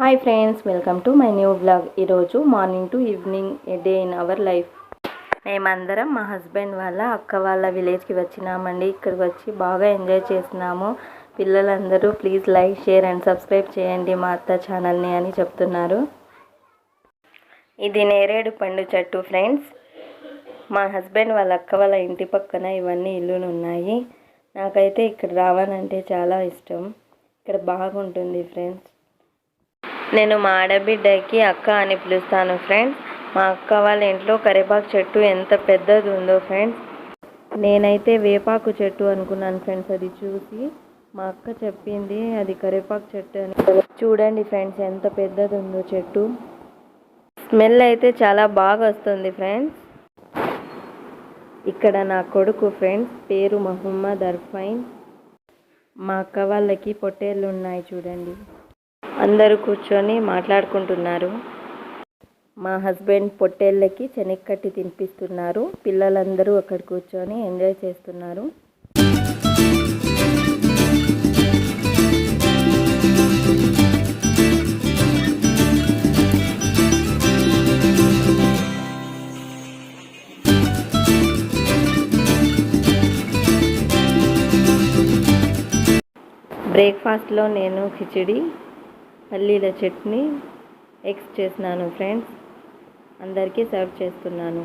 Hi friends, welcome to my new blog. ఈరోజు morning to evening a day in our life. మేమందరం మా husband వాళ్ళ అక్క వాళ్ళ విలేజ్కి వచ్చినామండి. ఇక్కడికి వచ్చి బాగా ఎంజాయ్ చేస్తున్నాము. పిల్లలందరూ please like, share and subscribe చేయండి మా అత్త ఛానల్ని అని చెప్తున్నారు. ఇది నేరేడు పండు చెట్టు ఫ్రెండ్స్. మా హస్బెండ్ వాళ్ళ అక్క వాళ్ళ ఇంటి పక్కన ఇవన్నీ ఇల్లులు ఉన్నాయి. నాకైతే ఇక్కడ రావాలంటే చాలా ఇష్టం. ఇక్కడ బాగుంటుంది ఫ్రెండ్స్. నేను మా ఆడబిడ్డకి అక్క అని పిలుస్తాను ఫ్రెండ్స్. మా అక్క వాళ్ళ ఇంట్లో కరివేపాకు చెట్టు ఎంత పెద్దది ఉందో ఫ్రెండ్స్. నేనైతే వేపాకు చెట్టు అనుకున్నాను ఫ్రెండ్స్. అది చూసి మా అక్క చెప్పింది అది కరివేపాకు చెట్టు అని. చూడండి ఫ్రెండ్స్ ఎంత పెద్దది ఉందో చెట్టు. స్మెల్ అయితే చాలా బాగా వస్తుంది ఫ్రెండ్స్. ఇక్కడ నా కొడుకు ఫ్రెండ్స్, పేరు మహమ్మద్ అర్ఫైన్. మా అక్క వాళ్ళకి పొట్టేళ్ళు ఉన్నాయి చూడండి. అందరూ కూర్చొని మాట్లాడుకుంటున్నారు. మా హస్బెండ్ పొట్టేళ్ళకి శనగకట్టి తినిపిస్తున్నారు. పిల్లలందరూ అక్కడ కూర్చొని ఎంజాయ్ చేస్తున్నారు. బ్రేక్ఫాస్ట్లో నేను కిచిడి, పల్లీల చట్నీ, ఎగ్స్ చేసినాను ఫ్రెండ్స్. అందరికీ సర్వ్ చేస్తున్నాను.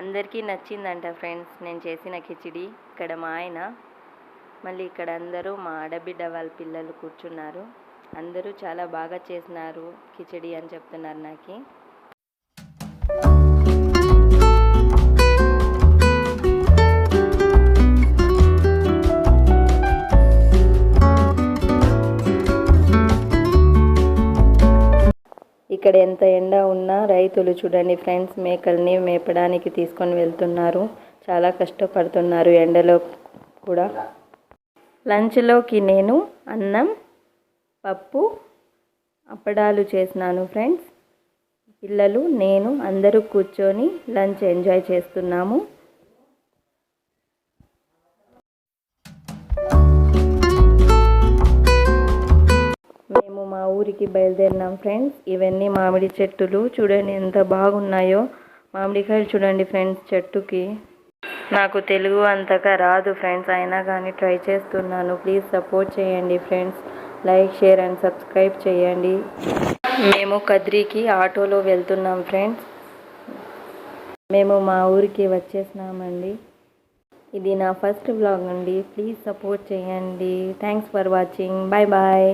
అందరికీ నచ్చిందంట ఫ్రెండ్స్ నేను చేసిన కిచిడి. ఇక్కడ మా ఆయన, మళ్ళీ ఇక్కడ అందరూ మా ఆడబిడ్డ వాళ్ళ పిల్లలు కూర్చున్నారు. అందరూ చాలా బాగా చేసినారు కిచడి అని చెప్తున్నారు నాకు. ఇక్కడ ఎంత ఎండ ఉన్నా రైతులు చూడండి ఫ్రెండ్స్, మేకల్ని మేపడానికి తీసుకొని వెళ్తున్నారు. చాలా కష్టపడుతున్నారు ఎండలో కూడా. లంచ్లోకి నేను అన్నం, పప్పు, అప్పడాలు చేసినాను ఫ్రెండ్స్. పిల్లలు, నేను అందరూ కూర్చొని లంచ్ ఎంజాయ్ చేస్తున్నాము. మేము మా ఊరికి బయలుదేరినాం ఫ్రెండ్స్. ఇవన్నీ మామిడి చెట్టులు చూడండి ఎంత బాగున్నాయో. మామిడికాయలు చూడండి ఫ్రెండ్స్ చెట్టుకి. నాకు తెలుగు అంతగా రాదు ఫ్రెండ్స్, అయినా కానీ ట్రై చేస్తున్నాను. ప్లీజ్ సపోర్ట్ చేయండి friends. Like, share and subscribe చేయండి. మేము కద్రికి ఆటోలో వెళ్తున్నాం ఫ్రెండ్స్. మేము మా ఊరికి వచ్చేసినామండి. ఇది నా ఫస్ట్ వ్లాగ్ అండి. ప్లీజ్ సపోర్ట్ చేయండి. Thanks for watching. Bye bye.